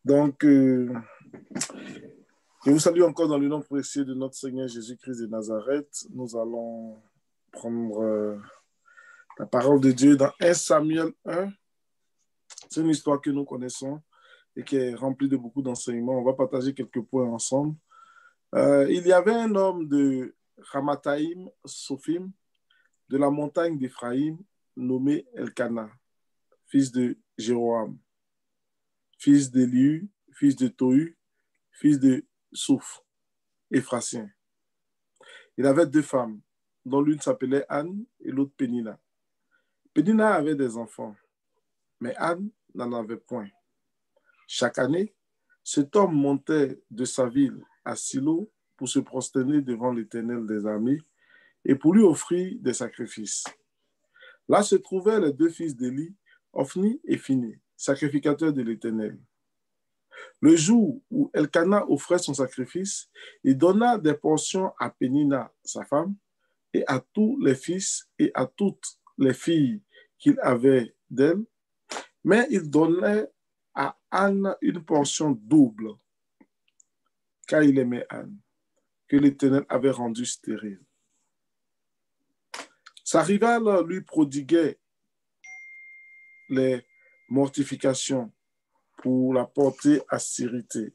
Donc, je vous salue encore dans le nom précieux de notre Seigneur Jésus-Christ de Nazareth. Nous allons prendre la parole de Dieu dans 1 Samuel 1. C'est une histoire que nous connaissons et qui est remplie de beaucoup d'enseignements. On va partager quelques points ensemble. Il y avait un homme de Ramathaïm, Sophim, de la montagne d'Éphraïm, nommé Elkana, fils de Jéroham, fils d'Éliu, fils de Tohu, fils de Souf, Éphrasien. Il avait deux femmes, dont l'une s'appelait Anne et l'autre Pénina. Pénina avait des enfants, mais Anne n'en avait point. Chaque année, cet homme montait de sa ville à Silo pour se prosterner devant l'Éternel des armées et pour lui offrir des sacrifices. Là se trouvaient les deux fils d'Élie, Ophni et Phiné, sacrificateurs de l'Éternel. Le jour où Elkana offrait son sacrifice, il donna des portions à Pénina, sa femme, et à tous les fils et à toutes les filles qu'il avait d'elle, mais il donnait à Anne une portion double, car il aimait Anne, que l'Éternel avait rendue stérile. Sa rivale lui prodiguait les mortifications pour la porter à sérité.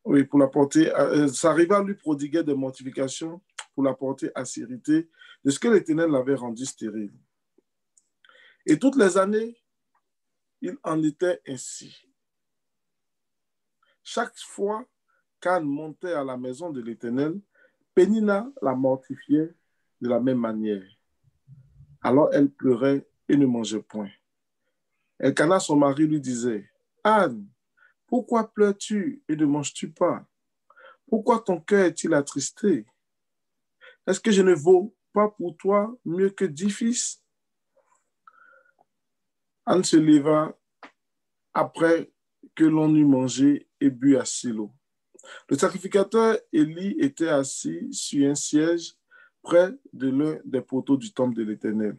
Oui, pour la porter. Sa rivale lui prodiguait des mortifications pour la porter à sérité de ce que l'Éternel l'avait rendu stérile. Et toutes les années, il en était ainsi. Chaque fois qu'Anne montait à la maison de l'Éternel, Pénina la mortifiait de la même manière. Alors elle pleurait et ne mangeait point. Elkana, son mari, lui disait, « Anne, pourquoi pleures-tu et ne manges-tu pas? Pourquoi ton cœur est-il attristé? Est-ce que je ne vaux pas pour toi mieux que 10 fils? » Anne se leva après que l'on eut mangé et bu à Silo. Le sacrificateur Élie était assis sur un siège près de l'un des poteaux du temple de l'Éternel.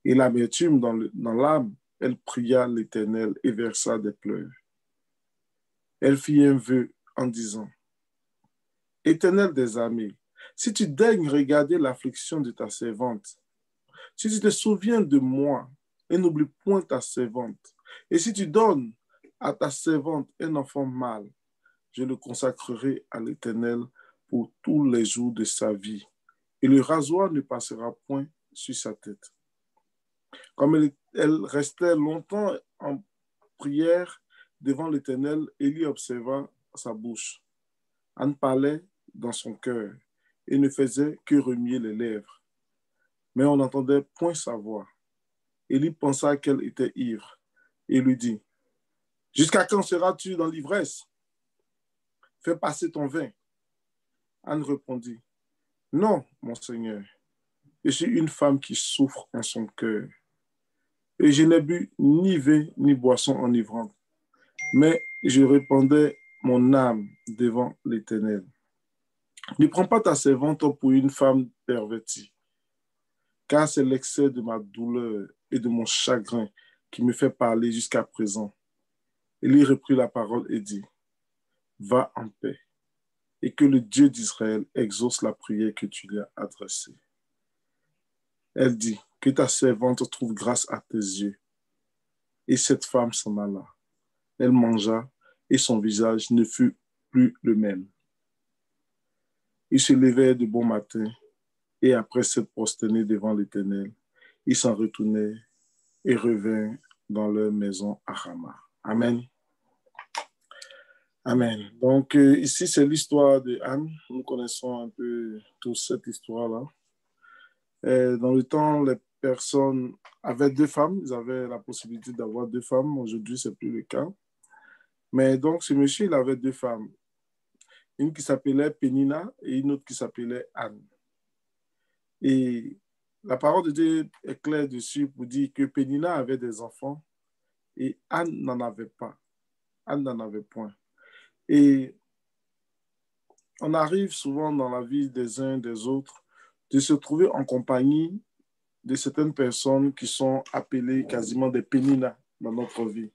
Et l'amertume dans l'âme, elle pria l'Éternel et versa des pleurs. Elle fit un vœu en disant, « Éternel des armées, si tu daignes regarder l'affliction de ta servante, si tu te souviens de moi et n'oublie point ta servante, et si tu donnes à ta servante un enfant mâle, je le consacrerai à l'Éternel pour tous les jours de sa vie, et le rasoir ne passera point sur sa tête. » Comme elle restait longtemps en prière devant l'Éternel, Élie observa sa bouche. Anne parlait dans son cœur et ne faisait que remuer les lèvres. Mais on n'entendait point sa voix. Élie pensa qu'elle était ivre et lui dit, « Jusqu'à quand seras-tu dans l'ivresse? Fais passer ton vin. » Anne répondit, « Non, mon Seigneur, je suis une femme qui souffre en son cœur. Et je n'ai bu ni vin ni boisson enivrante, mais je répandais mon âme devant l'Éternel. Ne prends pas ta servante pour une femme pervertie, car c'est l'excès de ma douleur et de mon chagrin qui me fait parler jusqu'à présent. » Élie reprit la parole et dit, « Va en paix, et que le Dieu d'Israël exauce la prière que tu lui as adressée. » Elle dit, « Que ta servante trouve grâce à tes yeux. » Et cette femme s'en alla. Elle mangea, et son visage ne fut plus le même. Ils se levèrent de bon matin, et après s'être prosternés devant l'Éternel, ils s'en retournèrent et revinrent dans leur maison à Rama. Amen. Amen. Donc ici, c'est l'histoire de Anne. Nous connaissons un peu toute cette histoire-là. Dans le temps, les personnes avaient deux femmes. Ils avaient la possibilité d'avoir deux femmes. Aujourd'hui, ce n'est plus le cas. Mais donc, ce monsieur, il avait deux femmes. Une qui s'appelait Pénina et une autre qui s'appelait Anne. Et la parole de Dieu est claire dessus pour dire que Pénina avait des enfants et Anne n'en avait pas. Anne n'en avait point. Et on arrive souvent dans la vie des uns des autres de se trouver en compagnie de certaines personnes qui sont appelées quasiment des Péninas dans notre vie.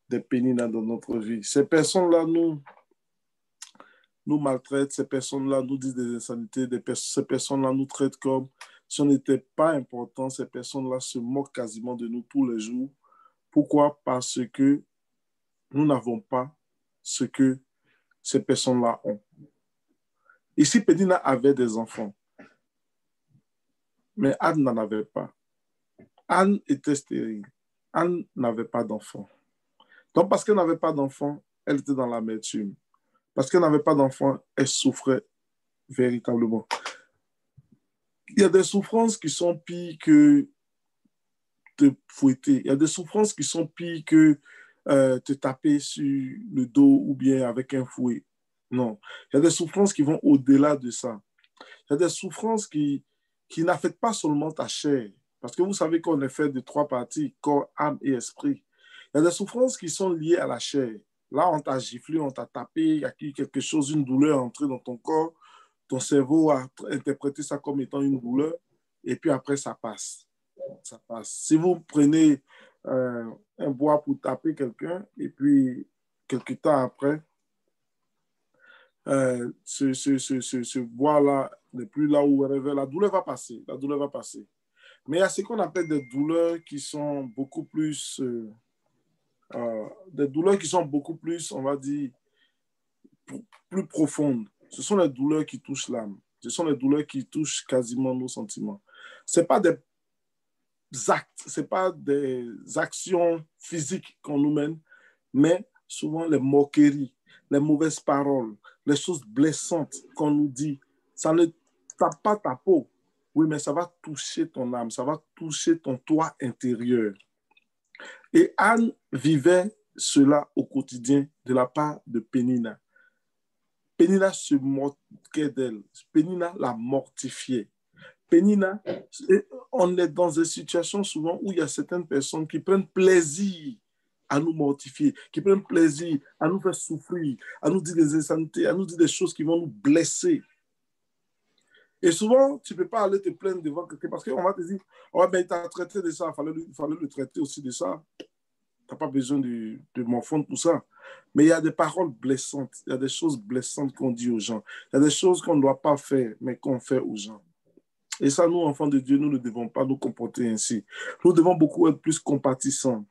Des Péninas dans notre vie. Ces personnes-là nous maltraitent, ces personnes-là nous disent des insanités, ces personnes-là nous traitent comme si on n'était pas important, ces personnes-là se moquent quasiment de nous tous les jours. Pourquoi? Parce que nous n'avons pas ce que ces personnes-là ont. Ici, Pénina avait des enfants, mais Anne n'en avait pas. Anne était stérile. Anne n'avait pas d'enfants. Donc, parce qu'elle n'avait pas d'enfants, elle était dans l'amertume. Parce qu'elle n'avait pas d'enfants, elle souffrait véritablement. Il y a des souffrances qui sont pires que te fouetter. Il y a des souffrances qui sont pires que te taper sur le dos ou bien avec un fouet. Non. Il y a des souffrances qui vont au-delà de ça. Il y a des souffrances qui n'affectent pas seulement ta chair. Parce que vous savez qu'on est fait de 3 parties, corps, âme et esprit. Il y a des souffrances qui sont liées à la chair. Là, on t'a giflé, on t'a tapé, il y a quelque chose, une douleur entrée dans ton corps. Ton cerveau a interprété ça comme étant une douleur. Et puis après, ça passe. Ça passe. Si vous prenez un bois pour taper quelqu'un, et puis quelques temps après, ce bois-là n'est plus là où la douleur va passer. La douleur va passer. Mais il y a ce qu'on appelle des douleurs qui sont beaucoup plus, on va dire, plus profondes. Ce sont les douleurs qui touchent l'âme. Ce sont les douleurs qui touchent quasiment nos sentiments. Ce n'est pas des actes, ce n'est pas des actions physiques qu'on nous mène, mais souvent les moqueries, les mauvaises paroles, les choses blessantes qu'on nous dit. Ça ne tape pas ta peau, oui, mais ça va toucher ton âme, ça va toucher ton toit intérieur. Et Anne vivait cela au quotidien de la part de Pénina. Pénina se moquait d'elle. Pénina la mortifiait. Pénina, on est dans des situations souvent où il y a certaines personnes qui prennent plaisir à nous mortifier, qui prennent plaisir à nous faire souffrir, à nous dire des insanités, à nous dire des choses qui vont nous blesser. Et souvent, tu ne peux pas aller te plaindre devant quelqu'un parce qu'on va te dire, oh, ben, il t'a traité de ça, il fallait le traiter aussi de ça. Tu n'as pas besoin de m'enfondre pour ça. Mais il y a des paroles blessantes, il y a des choses blessantes qu'on dit aux gens. Il y a des choses qu'on ne doit pas faire, mais qu'on fait aux gens. Et ça, nous, enfants de Dieu, nous ne devons pas nous comporter ainsi. Nous devons beaucoup être plus compatissants.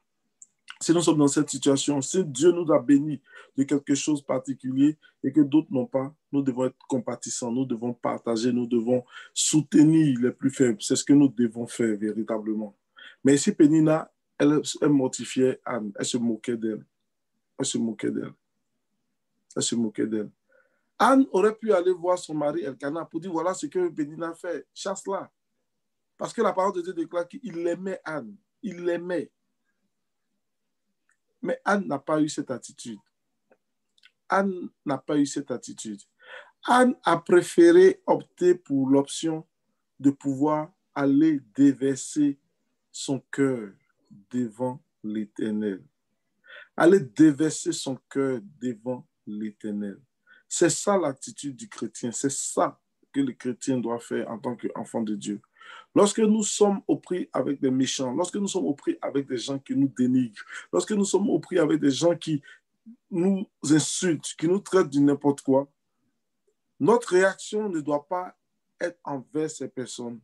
Si nous sommes dans cette situation, si Dieu nous a bénis de quelque chose de particulier et que d'autres n'ont pas, nous devons être compatissants, nous devons partager, nous devons soutenir les plus faibles. C'est ce que nous devons faire véritablement. Mais ici, Pénina, elle mortifiait Anne, elle se moquait d'elle. Elle se moquait d'elle. Elle se moquait d'elle. Anne aurait pu aller voir son mari Elkanah pour dire voilà ce que Pénina fait, chasse-la. Parce que la parole de Dieu déclare qu'il aimait Anne. Il l'aimait. Mais Anne n'a pas eu cette attitude. Anne n'a pas eu cette attitude. Anne a préféré opter pour l'option de pouvoir aller déverser son cœur devant l'Éternel. Aller déverser son cœur devant l'Éternel. C'est ça l'attitude du chrétien. C'est ça que le chrétien doit faire en tant qu'enfant de Dieu. Lorsque nous sommes au prix avec des méchants, lorsque nous sommes au prix avec des gens qui nous dénigrent, lorsque nous sommes au prix avec des gens qui nous insultent, qui nous traitent de n'importe quoi, notre réaction ne doit pas être envers ces personnes.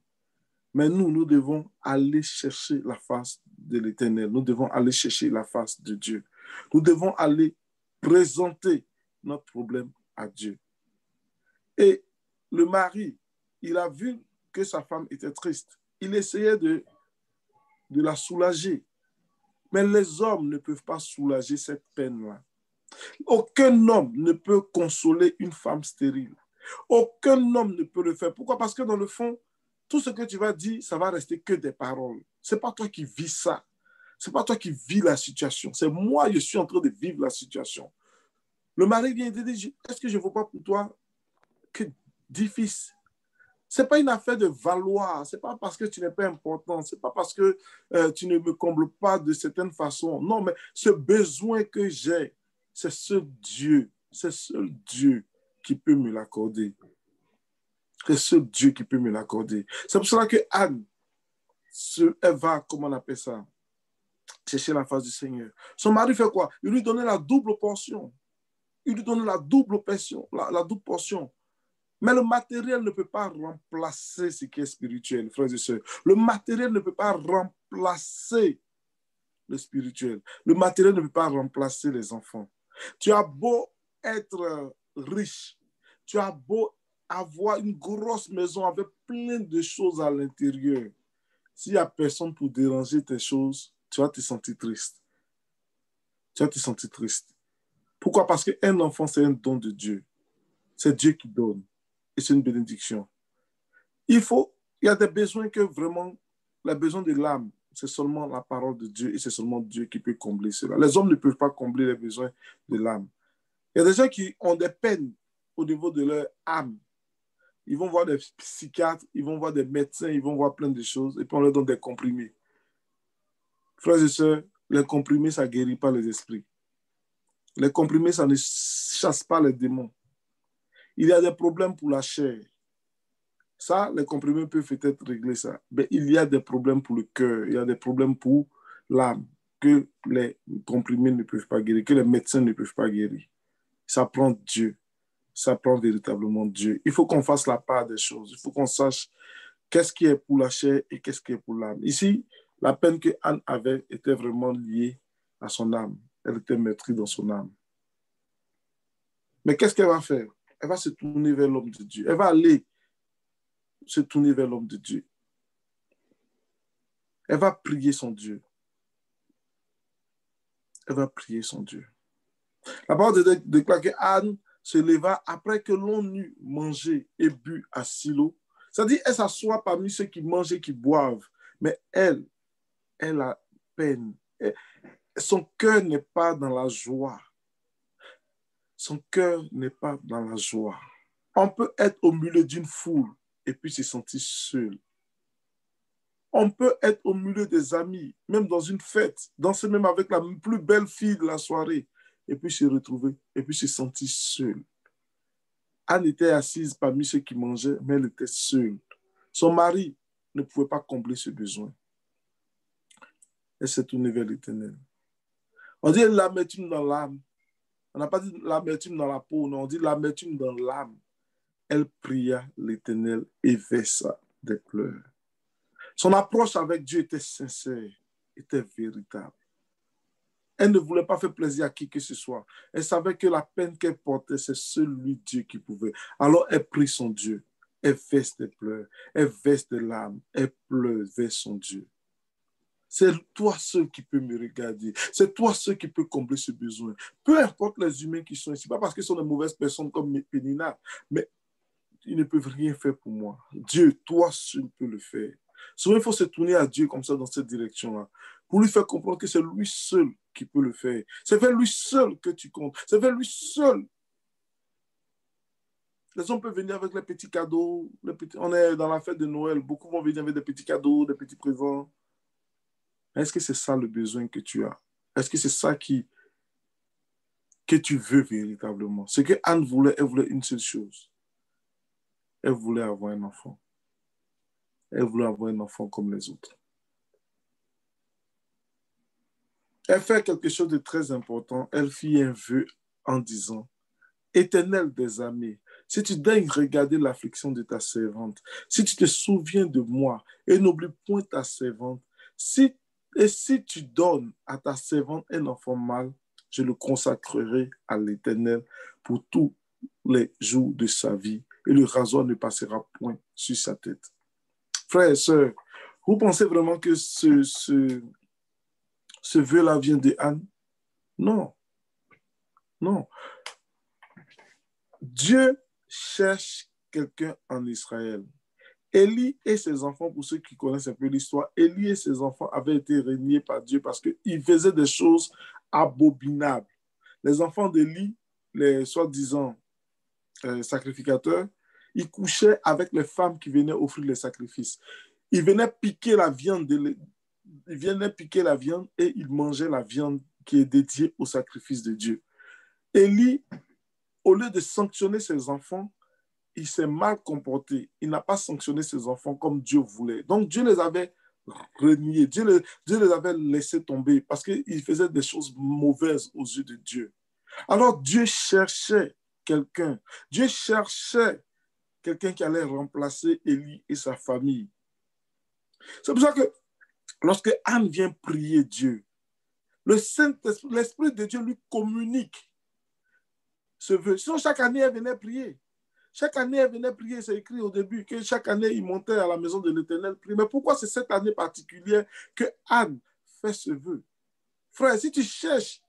Mais nous devons aller chercher la face de l'Éternel. Nous devons aller chercher la face de Dieu. Nous devons aller présenter notre problème à Dieu. Et le mari, il a vu que sa femme était triste. Il essayait de la soulager. Mais les hommes ne peuvent pas soulager cette peine-là. Aucun homme ne peut consoler une femme stérile. Aucun homme ne peut le faire. Pourquoi? Parce que dans le fond, tout ce que tu vas dire, ça va rester que des paroles. Ce n'est pas toi qui vis ça. Ce n'est pas toi qui vis la situation. C'est moi, je suis en train de vivre la situation. Le mari vient et dit, est-ce que je ne vaux pas pour toi que 10 fils? Ce n'est pas une affaire de valoir. Ce n'est pas parce que tu n'es pas important. Ce n'est pas parce que tu ne me combles pas de certaines façons. Non, mais ce besoin que j'ai, c'est seul Dieu qui peut me l'accorder. C'est seul Dieu qui peut me l'accorder. C'est pour cela que Anne, elle va, comment on appelle ça, chercher la face du Seigneur. Son mari fait quoi? Il lui donnait la double portion. Il lui donnait la double portion, la double portion. Mais le matériel ne peut pas remplacer ce qui est spirituel, frères et sœurs. Le matériel ne peut pas remplacer le spirituel. Le matériel ne peut pas remplacer les enfants. Tu as beau être riche, tu as beau avoir une grosse maison avec plein de choses à l'intérieur. S'il n'y a personne pour déranger tes choses, tu vas te sentir triste. Tu vas te sentir triste. Pourquoi? Parce qu'un enfant, c'est un don de Dieu. C'est Dieu qui donne. Et c'est une bénédiction. Il y a des besoins que vraiment, les besoins de l'âme, c'est seulement la parole de Dieu et c'est seulement Dieu qui peut combler cela. Les hommes ne peuvent pas combler les besoins de l'âme. Il y a des gens qui ont des peines au niveau de leur âme. Ils vont voir des psychiatres, ils vont voir des médecins, ils vont voir plein de choses et puis on leur donne des comprimés. Frères et sœurs, les comprimés, ça ne guérit pas les esprits. Les comprimés, ça ne chasse pas les démons. Il y a des problèmes pour la chair. Ça, les comprimés peuvent peut-être régler ça. Mais il y a des problèmes pour le cœur, il y a des problèmes pour l'âme que les comprimés ne peuvent pas guérir, que les médecins ne peuvent pas guérir. Ça prend Dieu. Ça prend véritablement Dieu. Il faut qu'on fasse la part des choses. Il faut qu'on sache qu'est-ce qui est pour la chair et qu'est-ce qui est pour l'âme. Ici, la peine que Anne avait était vraiment liée à son âme. Elle était maîtrise dans son âme. Mais qu'est-ce qu'elle va faire? Elle va se tourner vers l'homme de Dieu. Elle va aller se tourner vers l'homme de Dieu. Elle va prier son Dieu. Elle va prier son Dieu. La parole déclare que Anne se leva après que l'on eut mangé et bu à Silo. C'est-à-dire, elle s'assoit parmi ceux qui mangent et qui boivent. Mais elle a peine. Son cœur n'est pas dans la joie. Son cœur n'est pas dans la joie. On peut être au milieu d'une foule et puis se sentir seul. On peut être au milieu des amis, même dans une fête, danser même avec la plus belle fille de la soirée, et puis se retrouver, et puis se sentir seul. Anne était assise parmi ceux qui mangeaient, mais elle était seule. Son mari ne pouvait pas combler ce besoin. Elle s'est tournée vers l'Éternel. On dit l'amertume dans l'âme. On n'a pas dit l'amertume dans la peau, non, on dit l'amertume dans l'âme. Elle pria l'Éternel et versa des pleurs. Son approche avec Dieu était sincère, était véritable. Elle ne voulait pas faire plaisir à qui que ce soit. Elle savait que la peine qu'elle portait, c'est celui Dieu qui pouvait. Alors elle prie son Dieu. Elle verse des pleurs. Elle verse des larmes. Elle pleure vers son Dieu. C'est toi seul qui peux me regarder. C'est toi seul qui peux combler ce besoin. Peu importe les humains qui sont ici, pas parce qu'ils sont de mauvaises personnes comme Pénina, mais ils ne peuvent rien faire pour moi. Dieu, toi seul peux le faire. Souvent, il faut se tourner à Dieu comme ça dans cette direction-là, pour lui faire comprendre que c'est lui seul qui peut le faire. C'est vers lui seul que tu comptes. C'est vers lui seul. Les gens peuvent venir avec les petits cadeaux. On est dans la fête de Noël. Beaucoup vont venir avec des petits cadeaux, des petits présents. Est-ce que c'est ça le besoin que tu as? Est-ce que c'est ça que tu veux véritablement? Ce que Anne voulait, elle voulait une seule chose. Elle voulait avoir un enfant. Elle voulait avoir un enfant comme les autres. Elle fait quelque chose de très important. Elle fit un vœu en disant, Éternel des armées, si tu daignes regarder l'affliction de ta servante, si tu te souviens de moi et n'oublie point ta servante, si tu donnes à ta servante un enfant mâle, je le consacrerai à l'Éternel pour tous les jours de sa vie et le rasoir ne passera point sur sa tête. Frères et sœurs, vous pensez vraiment que ce vœu-là vient de Anne? Non, non. Dieu cherche quelqu'un en Israël. Élie et ses enfants, pour ceux qui connaissent un peu l'histoire, Élie et ses enfants avaient été régnés par Dieu parce qu'ils faisaient des choses abominables. Les enfants d'Élie, les soi-disant sacrificateurs, ils couchaient avec les femmes qui venaient offrir les sacrifices. Ils venaient piquer la viande, et ils mangeaient la viande qui est dédiée au sacrifice de Dieu. Élie, au lieu de sanctionner ses enfants, il s'est mal comporté. Il n'a pas sanctionné ses enfants comme Dieu voulait. Donc Dieu les avait renié. Dieu les avait laissés tomber parce qu'ils faisaient des choses mauvaises aux yeux de Dieu. Alors Dieu cherchait quelqu'un. Dieu cherchait quelqu'un qui allait remplacer Élie et sa famille. C'est pour ça que lorsque Anne vient prier Dieu, l'Esprit de Dieu lui communique ce vœu. Sinon, chaque année, elle venait prier. Chaque année, elle venait prier. C'est écrit au début que chaque année, il montait à la maison de l'Éternel prier. Mais pourquoi c'est cette année particulière que Anne fait ce vœu? Frère, si tu cherches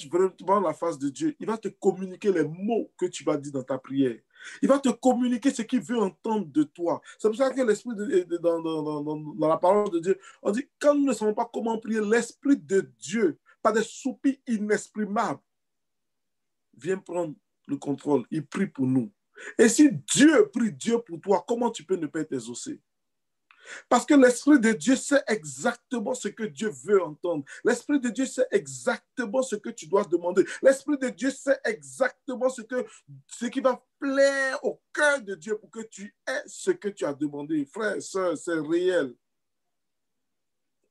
vraiment la face de Dieu, il va te communiquer les mots que tu vas dire dans ta prière. Il va te communiquer ce qu'il veut entendre de toi. C'est pour ça que l'Esprit dans la parole de Dieu, on dit, quand nous ne savons pas comment prier, l'Esprit de Dieu, par des soupirs inexprimables, vient prendre le contrôle. Il prie pour nous. Et si Dieu prie Dieu pour toi, comment tu peux ne pas être exaucé? Parce que l'Esprit de Dieu sait exactement ce que Dieu veut entendre. L'Esprit de Dieu sait exactement ce que tu dois demander. L'Esprit de Dieu sait exactement ce qui va plaire au cœur de Dieu pour que tu aies ce que tu as demandé. Frère, sœur, c'est réel.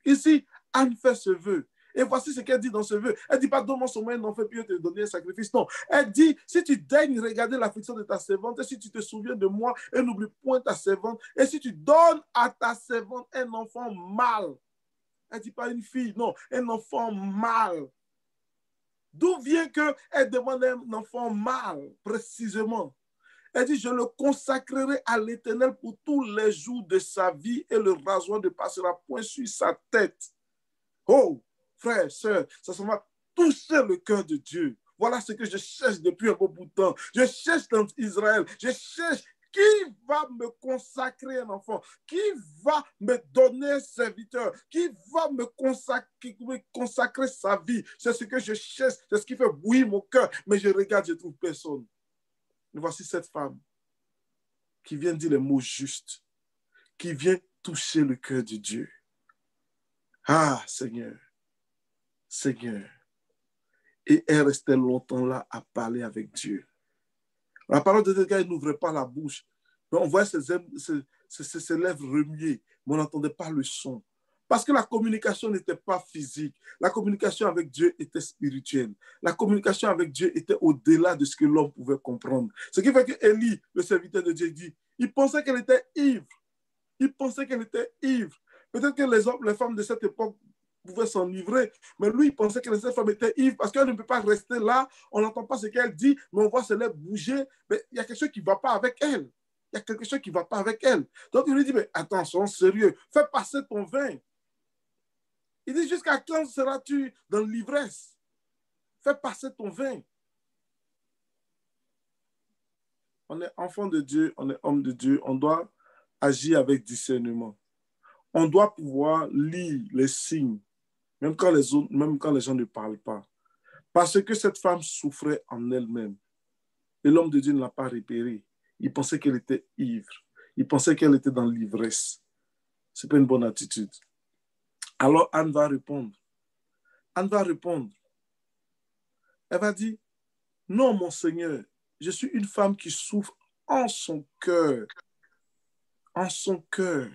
Ici, Anne fait ce vœu. Et voici ce qu'elle dit dans ce vœu. Elle dit pas, donne-moi son moyen, n'en fais plus, je te donner un sacrifice. Non. Elle dit, si tu daignes regarder l'affliction de ta servante, et si tu te souviens de moi, et n'oublie point ta servante, et si tu donnes à ta servante un enfant mâle. Elle dit pas une fille, non, un enfant mâle. D'où vient qu'elle demande un enfant mâle, précisément? Elle dit, je le consacrerai à l'Éternel pour tous les jours de sa vie, et le rasoir ne passera point sur sa tête. Oh! Frère, sœur, ça va toucher le cœur de Dieu. Voilà ce que je cherche depuis un bon bout de temps. Je cherche dans Israël. Je cherche qui va me consacrer un enfant, qui va me donner un serviteur, qui va me consacrer sa vie. C'est ce que je cherche, c'est ce qui fait bouillir mon cœur. Mais je regarde, je ne trouve personne. Et voici cette femme qui vient dire les mots justes, qui vient toucher le cœur de Dieu. Ah, Seigneur. Seigneur. Et elle restait longtemps là à parler avec Dieu. La parole de Dieu, elle n'ouvrait pas la bouche. Mais on voyait ses lèvres remuer, mais on n'entendait pas le son. Parce que la communication n'était pas physique. La communication avec Dieu était spirituelle. La communication avec Dieu était au-delà de ce que l'homme pouvait comprendre. Ce qui fait que Élie, le serviteur de Dieu, dit, il pensait qu'elle était ivre. Il pensait qu'elle était ivre. Peut-être que les hommes, les femmes de cette époque pouvait s'enivrer, mais lui, il pensait que cette femme était ivre parce qu'elle ne peut pas rester là, on n'entend pas ce qu'elle dit, mais on voit ses lèvres bouger, mais il y a quelque chose qui ne va pas avec elle. Il y a quelque chose qui ne va pas avec elle. Donc, il lui dit, mais attention, sérieux, fais passer ton vin. Il dit, jusqu'à quand seras-tu dans l'ivresse? Fais passer ton vin. On est enfant de Dieu, on est homme de Dieu, on doit agir avec discernement. On doit pouvoir lire les signes, même quand les gens ne parlent pas. Parce que cette femme souffrait en elle-même. Et l'homme de Dieu ne l'a pas repéré. Il pensait qu'elle était ivre. Il pensait qu'elle était dans l'ivresse. Ce n'est pas une bonne attitude. Alors Anne va répondre. Anne va répondre. Elle va dire, non, mon Seigneur, je suis une femme qui souffre en son cœur. En son cœur.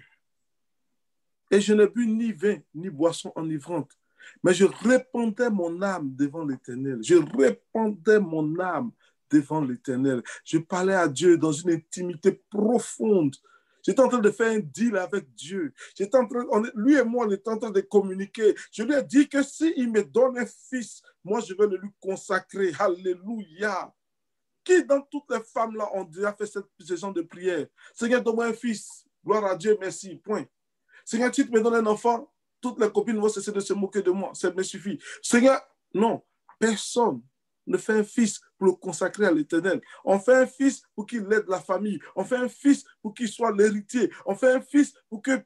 Et je n'ai bu ni vin, ni boisson enivrante. Mais je répandais mon âme devant l'Éternel. Je répandais mon âme devant l'Éternel. Je parlais à Dieu dans une intimité profonde. J'étais en train de faire un deal avec Dieu. Lui et moi, on était en train de communiquer. Je lui ai dit que s'il me donne un fils, moi, je vais le lui consacrer. Alléluia. Qui dans toutes les femmes-là ont déjà fait ce genre de prière? Seigneur, donne-moi un fils. Gloire à Dieu, merci. Point. Seigneur, tu me donnes un enfant, toutes les copines vont cesser de se moquer de moi. Ça me suffit. Seigneur, non, personne ne fait un fils pour le consacrer à l'Éternel. On fait un fils pour qu'il aide la famille. On fait un fils pour qu'il soit l'héritier. On fait un fils pour qu'il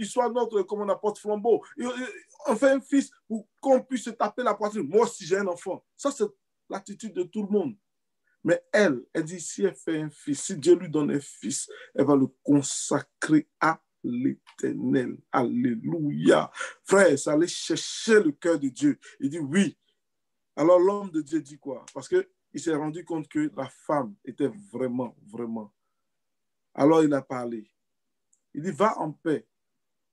soit notre, comme on apporte flambeau. On fait un fils pour qu'on puisse se taper la poitrine. Moi aussi, j'ai un enfant. Ça, c'est l'attitude de tout le monde. Mais elle dit, si elle fait un fils, si Dieu lui donne un fils, elle va le consacrer à l'Éternel. Alléluia. Frère, ça allait chercher le cœur de Dieu. Il dit oui. Alors l'homme de Dieu dit quoi? Parce qu'il s'est rendu compte que la femme était vraiment, vraiment. Alors il a parlé. Il dit, va en paix.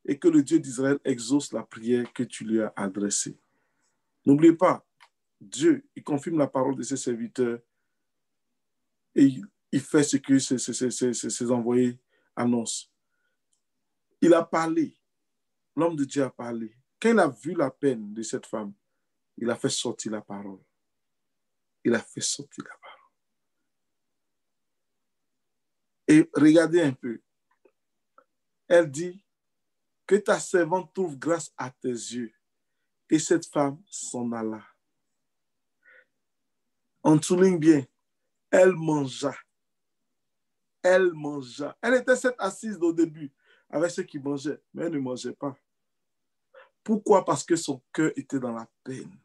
et que le Dieu d'Israël exauce la prière que tu lui as adressée. N'oubliez pas, Dieu, il confirme la parole de ses serviteurs et il fait ce que ses envoyés annoncent. Il a parlé, l'homme de Dieu a parlé. Quand il a vu la peine de cette femme, il a fait sortir la parole. Il a fait sortir la parole. Et regardez un peu. Elle dit que ta servante trouve grâce à tes yeux. Et cette femme s'en alla. On souligne bien, elle mangea. Elle mangea. Elle était cette assise au début avec ceux qui mangeaient, mais elle ne mangeait pas. Pourquoi? Parce que son cœur était dans la peine.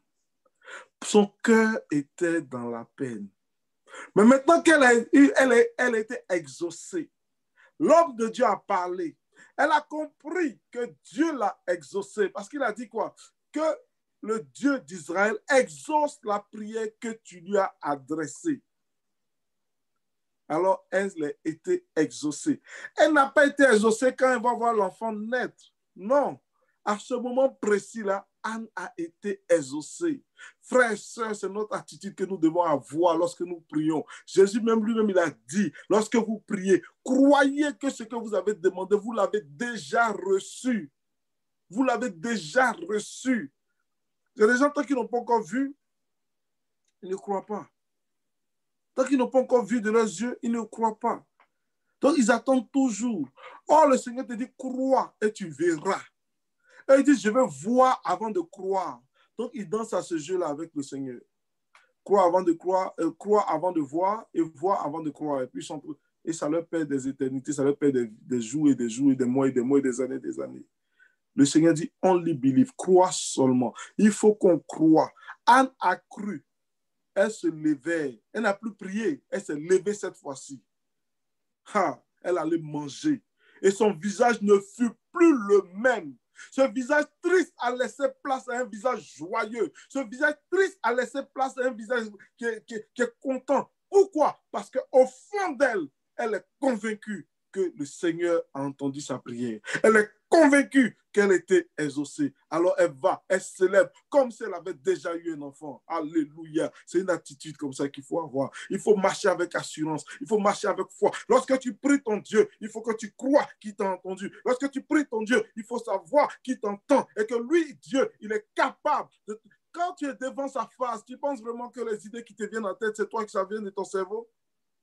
Son cœur était dans la peine. Mais maintenant qu'elle a été exaucée, l'homme de Dieu a parlé. Elle a compris que Dieu l'a exaucée. Parce qu'il a dit quoi? Que le Dieu d'Israël exauce la prière que tu lui as adressée. Alors, elle a été exaucée. Elle n'a pas été exaucée quand elle va voir l'enfant naître. Non. À ce moment précis-là, Anne a été exaucée. Frères et sœurs, c'est notre attitude que nous devons avoir lorsque nous prions. Jésus même lui-même, il a dit, lorsque vous priez, croyez que ce que vous avez demandé, vous l'avez déjà reçu. Vous l'avez déjà reçu. Il y a des gens, tant qu'ils n'ont pas encore vu, ils ne croient pas. Tant qu'ils n'ont pas encore vu de leurs yeux, ils ne croient pas. Donc, ils attendent toujours. Or, le Seigneur te dit, crois et tu verras. Et ils disent, je veux voir avant de croire. Donc, ils dansent à ce jeu-là avec le Seigneur. Croire avant de croire, croire avant de voir et voir avant de croire. Et ça leur perd des éternités, ça leur perd des jours et des jours et des mois et des mois et des années et des années. Le Seigneur dit, only believe, crois seulement. Il faut qu'on croie. Anne a cru. Elle se levait. Elle n'a plus prié. Elle s'est levée cette fois-ci. Elle allait manger. Et son visage ne fut plus le même. Ce visage triste a laissé place à un visage joyeux. Ce visage triste a laissé place à un visage qui est content. Pourquoi? Parce qu'au fond d'elle, elle est convaincue que le Seigneur a entendu sa prière. Elle est convaincue qu'elle était exaucée. Alors elle va, elle célèbre comme si elle avait déjà eu un enfant. Alléluia. C'est une attitude comme ça qu'il faut avoir. Il faut marcher avec assurance. Il faut marcher avec foi. Lorsque tu pries ton Dieu, il faut que tu crois qu'il t'a entendu. Lorsque tu pries ton Dieu, il faut savoir qu'il t'entend et que lui, Dieu, il est capable de... Quand tu es devant sa face, tu penses vraiment que les idées qui te viennent en tête, c'est toi que ça vient de ton cerveau?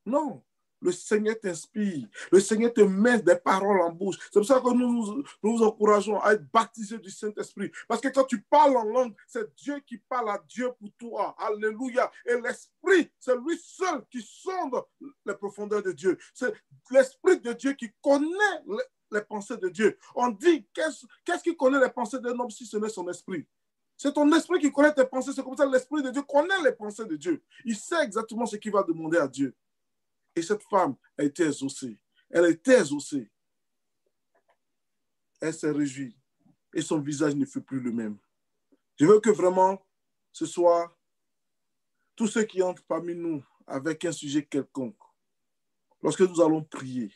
Non. Le Seigneur t'inspire. Le Seigneur te met des paroles en bouche. C'est pour ça que nous vous encourageons à être baptisés du Saint-Esprit. Parce que quand tu parles en langue, c'est Dieu qui parle à Dieu pour toi. Alléluia. Et l'Esprit, c'est lui seul qui sonde les profondeurs de Dieu. C'est l'Esprit de Dieu qui connaît les pensées de Dieu. On dit, qu'est-ce qui connaît les pensées d'un homme si ce n'est son esprit? C'est ton esprit qui connaît tes pensées. C'est comme ça que l'Esprit de Dieu connaît les pensées de Dieu. Il sait exactement ce qu'il va demander à Dieu. Et cette femme a été exaucée. Elle a été exaucée. Elle s'est réjouie. Et son visage ne fut plus le même. Je veux que vraiment, ce soir, tous ceux qui entrent parmi nous avec un sujet quelconque, lorsque nous allons prier,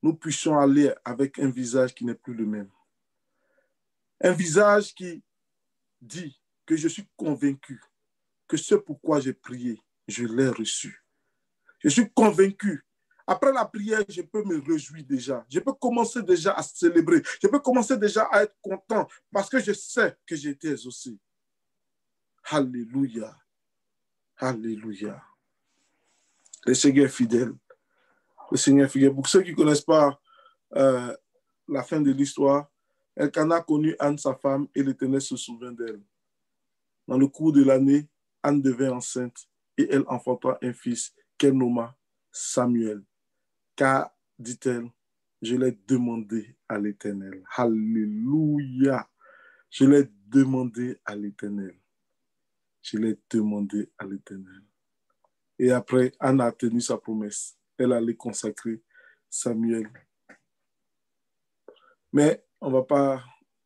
nous puissions aller avec un visage qui n'est plus le même. Un visage qui dit que je suis convaincu que ce pourquoi j'ai prié, je l'ai reçu. Je suis convaincu. Après la prière, je peux me réjouir déjà. Je peux commencer déjà à célébrer. Je peux commencer déjà à être content parce que je sais que j'ai été exaucé. Alléluia. Alléluia. Le Seigneur est fidèle. Le Seigneur est fidèle. Pour ceux qui ne connaissent pas la fin de l'histoire, Elkana connu Anne, sa femme, et l'Éternel se souvint d'elle. Dans le cours de l'année, Anne devint enceinte et elle enfanta un fils qu'elle nomma Samuel. Car, dit-elle, je l'ai demandé à l'Éternel. Alléluia. Je l'ai demandé à l'Éternel. Je l'ai demandé à l'Éternel. Et après, Anne a tenu sa promesse. Elle allait consacrer Samuel. Mais on ne va pas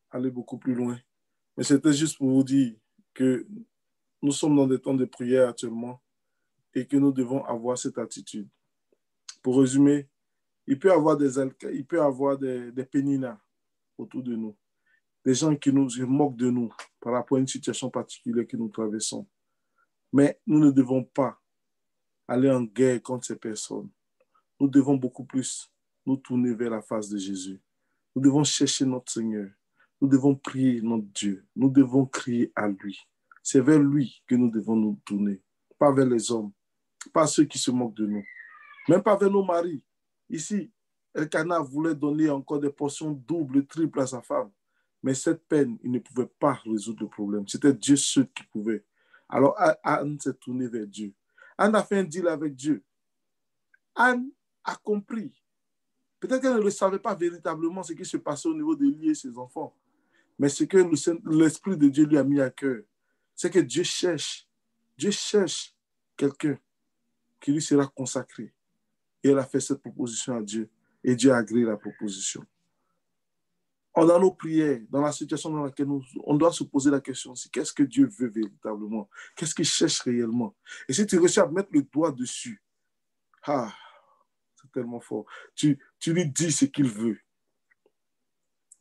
aller beaucoup plus loin. Mais c'était juste pour vous dire que nous sommes dans des temps de prière actuellement et que nous devons avoir cette attitude. Pour résumer, il peut y avoir des péninas. autour de nous, des gens qui nous moquent de nous par rapport à une situation particulière que nous traversons. Mais nous ne devons pas aller en guerre contre ces personnes. Nous devons beaucoup plus nous tourner vers la face de Jésus. Nous devons chercher notre Seigneur. Nous devons prier notre Dieu. Nous devons crier à lui. C'est vers lui que nous devons nous tourner. Pas vers les hommes. Pas ceux qui se moquent de nous. Même pas vers nos maris. Ici, Elkanah voulait donner encore des portions doubles, triples à sa femme. Mais cette peine, il ne pouvait pas résoudre le problème. C'était Dieu seul qui pouvait. Alors Anne s'est tournée vers Dieu. Anne a fait un deal avec Dieu. Anne a compris. Peut-être qu'elle ne le savait pas véritablement ce qui se passait au niveau de lui et ses enfants. Mais ce que l'Esprit de Dieu lui a mis à cœur, c'est que Dieu cherche quelqu'un qui lui sera consacré. Et elle a fait cette proposition à Dieu. Et Dieu a agréé la proposition. Dans nos prières, dans la situation dans laquelle on doit se poser la question aussi, qu'est-ce que Dieu veut véritablement? Qu'est-ce qu'il cherche réellement? Et si tu réussis à mettre le doigt dessus, c'est tellement fort. Tu lui dis ce qu'il veut.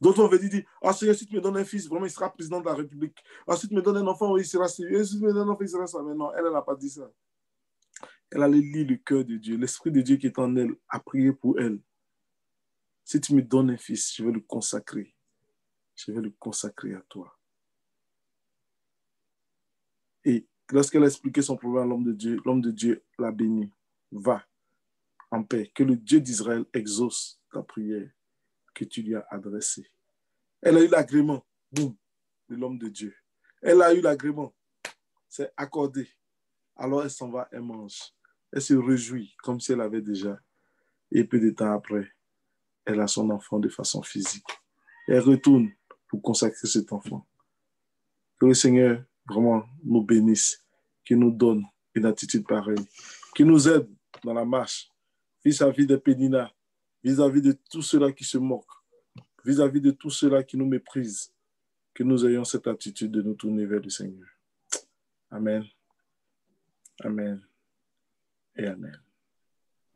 D'autres veut dire, Seigneur, si tu me donnes un fils, vraiment, il sera président de la République. Si tu me donnes un enfant, il sera ça. Si tu me donnes un enfant, il sera ça. Mais non, elle n'a pas dit ça. Elle allait lire le cœur de Dieu. L'Esprit de Dieu qui est en elle a prié pour elle. Si tu me donnes un fils, je vais le consacrer. Je vais le consacrer à toi. Et lorsqu'elle a expliqué son problème à l'homme de Dieu l'a béni. Va en paix. Que le Dieu d'Israël exauce ta prière que tu lui as adressée. Elle a eu l'agrément, boum, de l'homme de Dieu. Elle a eu l'agrément. C'est accordé. Alors elle s'en va, elle mange. Elle se réjouit comme si elle avait déjà. Et peu de temps après, elle a son enfant de façon physique. Elle retourne pour consacrer cet enfant. Que le Seigneur vraiment nous bénisse, qu'il nous donne une attitude pareille, qu'il nous aide dans la marche vis-à-vis des péninas, vis-à-vis de tous ceux-là qui se moquent, vis-à-vis de tous ceux-là qui nous méprisent, que nous ayons cette attitude de nous tourner vers le Seigneur. Amen. Amen et amen.